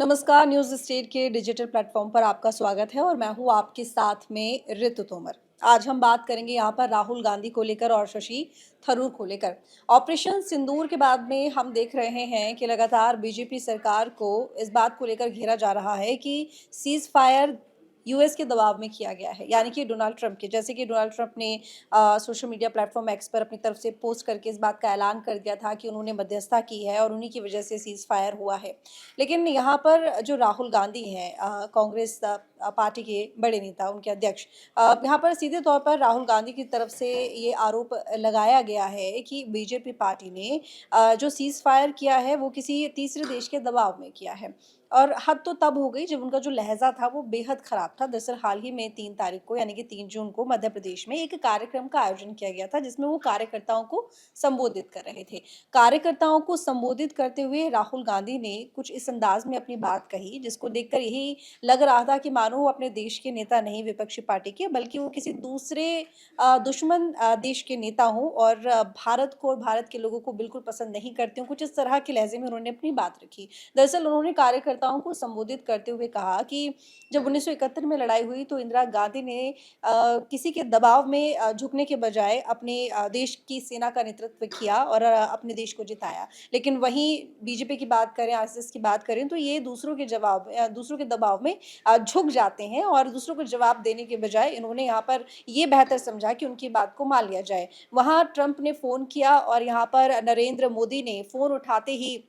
नमस्कार, news state के digital platform पर आपका स्वागत है और मैं हूँ आपके साथ में ऋतु तोमर। आज हम बात करेंगे यहाँ पर राहुल गांधी को लेकर और शशि थरूर को लेकर। ऑपरेशन सिंदूर के बाद में हम देख रहे हैं कि लगातार बीजेपी सरकार को इस बात को लेकर घेरा जा रहा है कि सीज़ फायर यूएस के दबाव में किया गया है, यानी कि डोनाल्ड ट्रंप के, जैसे कि डोनाल्ड ट्रंप ने सोशल मीडिया प्लेटफॉर्म एक्स पर अपनी तरफ से पोस्ट करके इस बात का ऐलान कर दिया था कि उन्होंने मध्यस्थता की है और उन्हीं की वजह से सीज़ फायर हुआ है। लेकिन यहाँ पर जो राहुल गांधी हैं, कांग्रेस पार्टी के बड़े नेता, उनके अध्यक्ष, यहाँ पर सीधे तौर पर राहुल गांधी की तरफ से ये आरोप लगाया गया है कि बीजेपी पार्टी ने जो सीज फायर किया है वो किसी तीसरे देश के दबाव में किया है। और हद तो तब हो गई जब उनका जो लहजा था वो बेहद खराब था। दरअसल हाल ही में 3 तारीख को, यानी कि 3 जून को, मध्य प्रदेश में एक कार्यक्रम का आयोजन किया गया था जिसमें वो कार्यकर्ताओं को संबोधित कर रहे थे। कार्यकर्ताओं को संबोधित करते हुए राहुल गांधी ने कुछ इस अंदाज में अपनी बात कही जिसको देखकर यही लग रहा था कि मानो वो अपने देश के नेता नहीं, विपक्षी पार्टी के, बल्कि वो किसी दूसरे दुश्मन देश के नेता हों और भारत को और भारत के लोगों को बिल्कुल पसंद नहीं करते हों। कुछ इस तरह के लहजे में उन्होंने अपनी बात रखी। दरअसल उन्होंने कार्यकर्ताओं को संबोधित करते हुए कहा कि जब 1971 में लड़ाई हुई तो इंदिरा गांधी ने किसी के दबाव में झुकने के बजाय अपने देश की सेना का नेतृत्व किया और अपने देश को जिताया। लेकिन वहीं बीजेपी की बात करें, आरएसएस की बात करें, तो ये दूसरों के दबाव में झुक जाते हैं और दूसरों को जवाब देने के बजाय इन्होंने यहाँ पर ये बेहतर समझा कि उनकी बात को मान लिया जाए। वहाँ ट्रंप ने फ़ोन किया और यहाँ पर नरेंद्र मोदी ने फ़ोन उठाते ही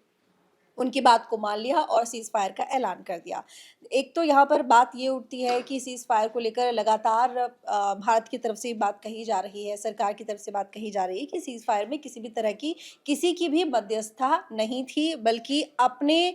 उनकी बात को मान लिया और सीज़ फायर का ऐलान कर दिया। एक तो यहाँ पर बात ये उठती है कि सीज़ फायर को लेकर लगातार भारत की तरफ से बात कही जा रही है, सरकार की तरफ से बात कही जा रही है कि सीज़ फायर में किसी भी तरह की किसी की भी मध्यस्थता नहीं थी, बल्कि अपने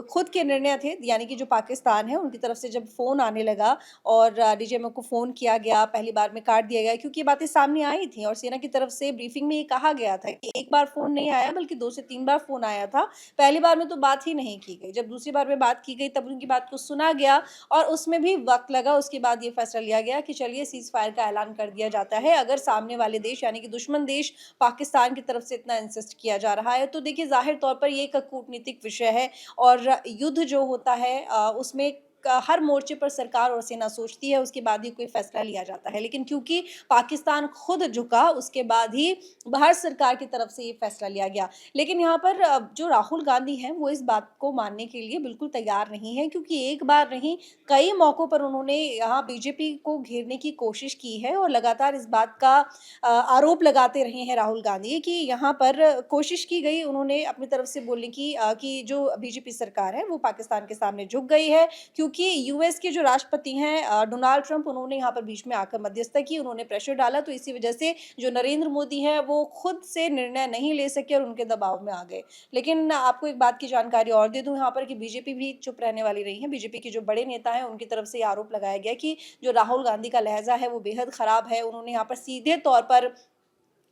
खुद के निर्णय थे। यानी कि जो पाकिस्तान है, उनकी तरफ से जब फ़ोन आने लगा और डीजीएमओ को फ़ोन किया गया, पहली बार में काट दिया गया, क्योंकि ये बातें सामने आई थी और सेना की तरफ से ब्रीफिंग में ये कहा गया था कि एक बार फ़ोन नहीं आया बल्कि 2 से 3 बार फ़ोन आया था। पहली बार में तो बात ही नहीं की गई। जब दूसरी बार में बात की गई तब उनकी बात को सुना गया और उसमें भी वक़्त लगा। उसके बाद ये फैसला लिया गया कि चलिए सीज़ फायर का ऐलान कर दिया जाता है। अगर सामने वाले देश, यानी कि दुश्मन देश पाकिस्तान की तरफ से इतना इंसिस्ट किया जा रहा है, तो देखिए ज़ाहिर तौर पर ये एक कूटनीतिक विषय है और युद्ध जो होता है उसमें हर मोर्चे पर सरकार और सेना सोचती है, उसके बाद ही कोई फैसला लिया जाता है। लेकिन क्योंकि पाकिस्तान खुद झुका, उसके बाद ही भारत सरकार की तरफ से ये फैसला लिया गया। लेकिन यहाँ पर जो राहुल गांधी हैं वो इस बात को मानने के लिए बिल्कुल तैयार नहीं हैं, क्योंकि एक बार नहीं, कई मौकों पर उन्होंने यहाँ बीजेपी को घेरने की कोशिश की है और लगातार इस बात का आरोप लगाते रहे हैं राहुल गांधी कि यहाँ पर कोशिश की गई उन्होंने अपनी तरफ से बोलने की कि जो बीजेपी सरकार है वो पाकिस्तान के सामने झुक गई है, क्योंकि यूएस के जो राष्ट्रपति हैं डोनाल्ड ट्रंप, उन्होंने यहाँ पर बीच में आकर मध्यस्थता की, उन्होंने प्रेशर डाला, तो इसी वजह से जो नरेंद्र मोदी हैं वो खुद से निर्णय नहीं ले सके और उनके दबाव में आ गए। लेकिन आपको एक बात की जानकारी और दे दूँ यहाँ पर कि बीजेपी भी चुप रहने वाली नहीं है। बीजेपी के जो बड़े नेता हैं उनकी तरफ से ये आरोप लगाया गया कि जो राहुल गांधी का लहज़ा है वो बेहद खराब है। उन्होंने यहाँ पर सीधे तौर पर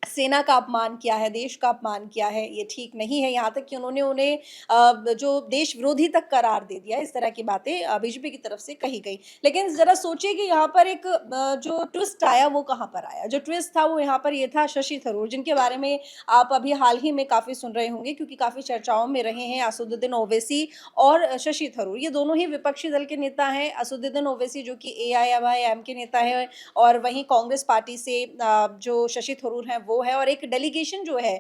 सेना का अपमान किया है, देश का अपमान किया है, ये ठीक नहीं है। यहाँ तक कि उन्होंने उन्हें जो देश विरोधी तक करार दे दिया। इस तरह की बातें बीजेपी की तरफ से कही गई। लेकिन ज़रा सोचिए कि यहाँ पर एक जो ट्विस्ट आया वो कहाँ पर आया? जो ट्विस्ट था वो यहाँ पर ये था शशि थरूर, जिनके बारे में आप अभी हाल ही में काफ़ी सुन रहे होंगे, क्योंकि काफ़ी चर्चाओं में रहे हैं असदुद्दीन ओवैसी और शशि थरूर। ये दोनों ही विपक्षी दल के नेता हैं। असदुद्दीन ओवैसी जो कि एआईएमआईएम के नेता हैं और वहीं कांग्रेस पार्टी से जो शशि थरूर हैं वो है, और एक डेलीगेशन जो है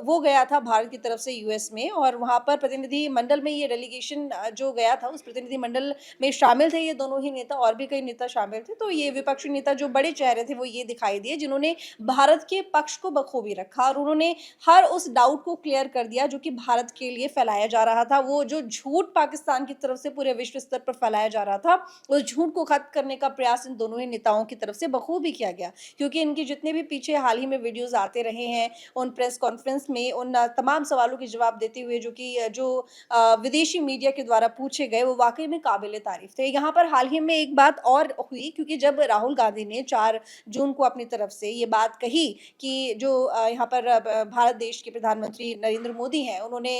वो गया था भारत की तरफ से यूएस में, और वहाँ पर प्रतिनिधि मंडल में ये डेलीगेशन जो गया था, उस प्रतिनिधि मंडल में शामिल थे ये दोनों ही नेता, और भी कई नेता शामिल थे। तो ये विपक्षी नेता जो बड़े चेहरे थे वो ये दिखाई दिए जिन्होंने भारत के पक्ष को बखूबी रखा और उन्होंने हर उस डाउट को क्लियर कर दिया जो कि भारत के लिए फैलाया जा रहा था। वो जो झूठ पाकिस्तान की तरफ से पूरे विश्व स्तर पर फैलाया जा रहा था, उस झूठ को खत्म करने का प्रयास इन दोनों ही नेताओं की तरफ से बखूबी किया गया, क्योंकि इनके जितने भी पीछे हाल ही में वीडियोज़ आते रहे हैं, उन प्रेस कॉन्फ्रेंस में उन तमाम सवालों के जवाब देते हुए जो कि विदेशी मीडिया के द्वारा पूछे गए, वो वाक़ई में काबिल तारीफ़ थे। यहाँ पर हाल ही में एक बात और हुई, क्योंकि जब राहुल गांधी ने 4 जून को अपनी तरफ से ये बात कही कि जो यहाँ पर भारत देश के प्रधानमंत्री नरेंद्र मोदी हैं, उन्होंने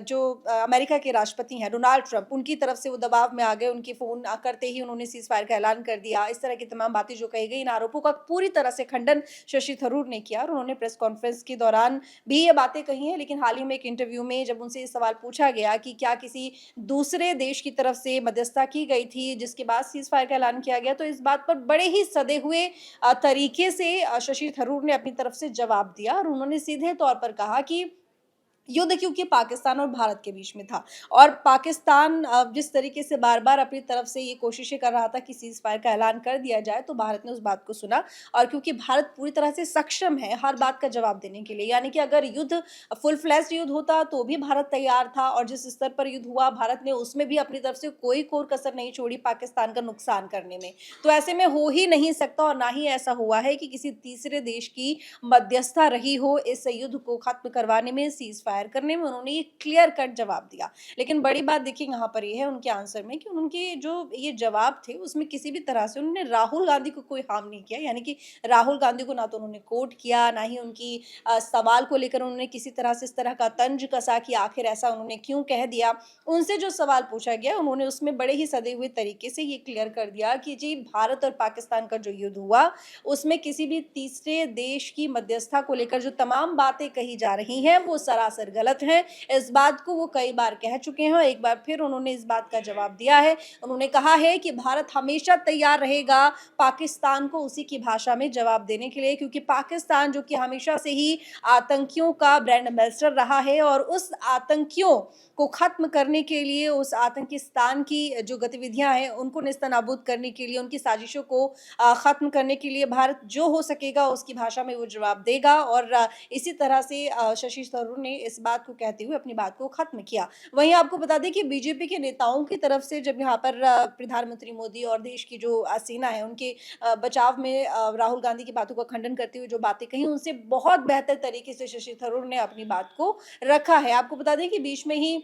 जो अमेरिका के राष्ट्रपति हैं डोनाल्ड ट्रंप, उनकी तरफ से वो दबाव में आ गए, उनके फ़ोन करते ही उन्होंने सीज़ फायर का ऐलान कर दिया। इस तरह की तमाम बातें जो कही गई, इन आरोपों का पूरी तरह से खंडन शशि थरूर ने किया और उन्होंने प्रेस कॉन्फ्रेंस के दौरान भी ये बातें कही हैं। लेकिन हाल ही में एक इंटरव्यू में जब उनसे ये सवाल पूछा गया कि क्या किसी दूसरे देश की तरफ से मध्यस्थता की गई थी जिसके बाद सीज़ फायर का ऐलान किया गया, तो इस बात पर बड़े ही सधे हुए तरीके से शशि थरूर ने अपनी तरफ से जवाब दिया और उन्होंने सीधे तौर पर कहा कि युद्ध क्योंकि पाकिस्तान और भारत के बीच में था और पाकिस्तान जिस तरीके से बार-बार अपनी तरफ से ये कोशिशें कर रहा था कि सीज़ फायर का ऐलान कर दिया जाए, तो भारत ने उस बात को सुना और क्योंकि भारत पूरी तरह से सक्षम है हर बात का जवाब देने के लिए, यानी कि अगर युद्ध फुल फ्लेज्ड युद्ध होता तो भी भारत तैयार था और जिस स्तर पर युद्ध हुआ भारत ने उसमें भी अपनी तरफ से कोई कोर कसर नहीं छोड़ी पाकिस्तान का नुकसान करने में। तो ऐसे में हो ही नहीं सकता और ना ही ऐसा हुआ है कि किसी तीसरे देश की मध्यस्थता रही हो इस युद्ध को खत्म करवाने में, सीज़ फायर करने में। उन्होंने ये क्लियर कट जवाब दिया। लेकिन बड़ी बात देखिए यहाँ पर ये है उनके आंसर में कि उनके जो ये जवाब थे उसमें किसी भी तरह से उन्होंने राहुल गांधी को कोई हार्म नहीं किया, यानी कि राहुल गांधी को ना तो उन्होंने कोट किया, ना ही उनकी सवाल को लेकर उन्होंने किसी तरह से इस तरह का तंज कसा कि आखिर ऐसा उन्होंने क्यों कह दिया। उनसे जो सवाल पूछा गया उन्होंने उसमें बड़े ही सधे हुए तरीके से ये क्लियर कर दिया कि जी भारत और पाकिस्तान का जो युद्ध हुआ उसमें किसी भी तीसरे देश की मध्यस्थता को लेकर जो तमाम बातें कही जा रही हैं वो सरासर गलत हैं। इस बात को वो कई बार कह चुके हैं और एक बार फिर उन्होंने इस बात का जवाब दिया है। उन्होंने कहा है कि भारत हमेशा तैयार रहेगा पाकिस्तान को उसी की भाषा में जवाब देने के लिए, क्योंकि पाकिस्तान जो कि हमेशा से ही आतंकियों का ब्रांड एम्बेसडर रहा है और उस आतंकियों को खत्म करने के लिए, उस आतंकिस्तान की जो गतिविधियां हैं उनको नेस्तनाबूद करने के लिए, उनकी साजिशों को खत्म करने के लिए भारत जो हो सकेगा उसकी भाषा में वो जवाब देगा। और इसी तरह से शशि थरूर ने इस बात को कहते हुए अपनी बात को खत्म किया। वहीं आपको बता दें कि बीजेपी के नेताओं की तरफ से जब यहाँ पर प्रधानमंत्री मोदी और देश की जो सेना है उनके बचाव में राहुल गांधी की बातों का खंडन करते हुए जो बातें कही उनसे बहुत बेहतर तरीके से शशि थरूर ने अपनी बात को रखा है। आपको बता दें कि बीच में ही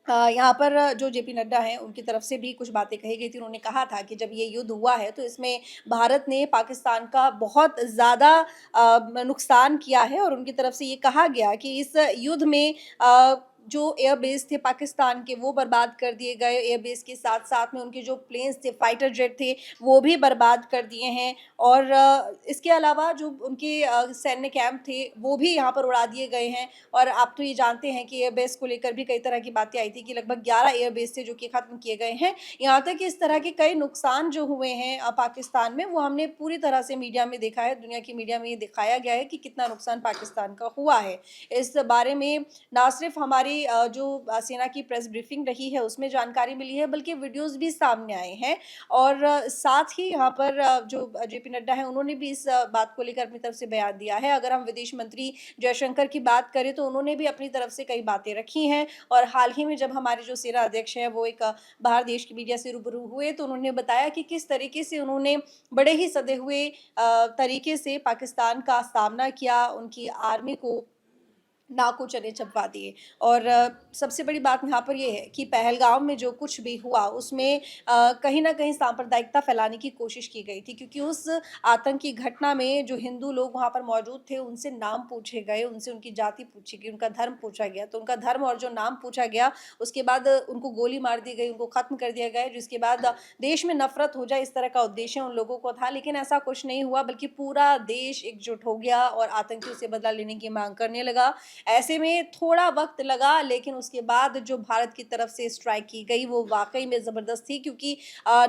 यहाँ पर जो जेपी नड्डा हैं उनकी तरफ से भी कुछ बातें कही गई थी। उन्होंने कहा था कि जब ये युद्ध हुआ है तो इसमें भारत ने पाकिस्तान का बहुत ज़्यादा नुकसान किया है और उनकी तरफ से ये कहा गया कि इस युद्ध में जो एयरबेस थे पाकिस्तान के वो बर्बाद कर दिए गए। एयरबेस के साथ-साथ में उनके जो प्लेन्स थे, फाइटर जेट थे, वो भी बर्बाद कर दिए हैं और इसके अलावा जो उनके सैन्य कैंप थे, वो भी यहाँ पर उड़ा दिए गए हैं। और आप तो ये जानते हैं कि एयरबेस को लेकर भी कई तरह की बातें आई थी कि लगभग 11 एयरबेस थे जो कि ख़त्म किए गए हैं। यहाँ तक कि इस तरह के कई नुकसान जो हुए हैं पाकिस्तान में, वो हमने पूरी तरह से मीडिया में देखा है, दुनिया की मीडिया में ये दिखाया गया है कि कितना नुकसान पाकिस्तान का हुआ है। इस बारे में ना सिर्फ हमारी जो सेना की प्रेस ब्रीफिंग रही है उसमें जानकारी मिली है, बल्कि वीडियोस भी सामने आए हैं और साथ ही यहाँ पर जो जेपी नड्डा हैं उन्होंने भी इस बात को लेकर अपनी तरफ से बयान दिया है। अगर हम विदेश मंत्री जयशंकर की बात करें तो उन्होंने भी अपनी तरफ से कई बातें रखी हैं और हाल ही में जब हमारे जो सेना अध्यक्ष हैं वो एक बाहर देश की मीडिया से रूबरू हुए तो उन्होंने बताया कि किस तरीके से उन्होंने बड़े ही सधे हुए तरीके से पाकिस्तान का सामना किया, उनकी आर्मी को नाको चने चबवा दिए। और सबसे बड़ी बात यहाँ पर ये है कि पहलगाम में जो कुछ भी हुआ उसमें कहीं न कहीं सांप्रदायिकता फैलाने की कोशिश की गई थी, क्योंकि उस आतंकी घटना में जो हिंदू लोग वहाँ पर मौजूद थे उनसे नाम पूछे गए, उनसे उनकी जाति पूछी गई, उनका धर्म पूछा गया। तो उनका धर्म और जो नाम पूछा गया उसके बाद उनको गोली मार दी गई, उनको ख़त्म कर दिया गया, जिसके बाद देश में नफ़रत हो जाए इस तरह का उद्देश्य उन लोगों को था। लेकिन ऐसा कुछ नहीं हुआ, बल्कि पूरा देश एकजुट हो गया और आतंकियों से बदला लेने की माँग करने लगा। ऐसे में थोड़ा वक्त लगा, लेकिन उसके बाद जो भारत की तरफ से स्ट्राइक की गई वो वाकई में ज़बरदस्त थी, क्योंकि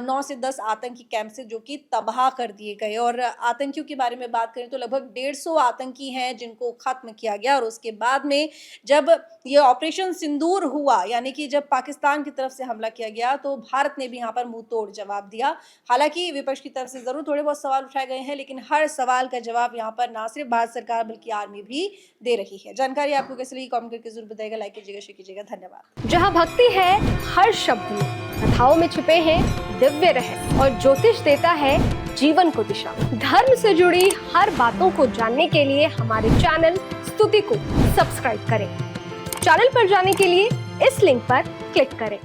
9 से 10 आतंकी कैंप से जो कि तबाह कर दिए गए। और आतंकियों के बारे में बात करें तो लगभग 150 आतंकी हैं जिनको खत्म किया गया। और उसके बाद में जब ये ऑपरेशन सिंदूर हुआ, यानी कि जब पाकिस्तान की तरफ से हमला किया गया, तो भारत ने भी यहाँ पर मुंह तोड़ जवाब दिया। हालांकि विपक्ष की तरफ से जरूर थोड़े बहुत सवाल उठाए गए हैं, लेकिन हर सवाल का जवाब यहाँ पर ना सिर्फ भारत सरकार बल्कि आर्मी भी दे रही है। जानकारी आपको कैसे लगी कमेंट करके जरूर बताइएगा, लाइक कीजिएगा, शेयर कीजिएगा। धन्यवाद। जहाँ भक्ति है हर शब्द में, कथाओं में छिपे हैं दिव्य रहस्य और ज्योतिष देता है जीवन को दिशा। धर्म से जुड़ी हर बातों को जानने के लिए हमारे चैनल स्तुति को सब्सक्राइब करें। चैनल पर जाने के लिए इस लिंक पर क्लिक करें।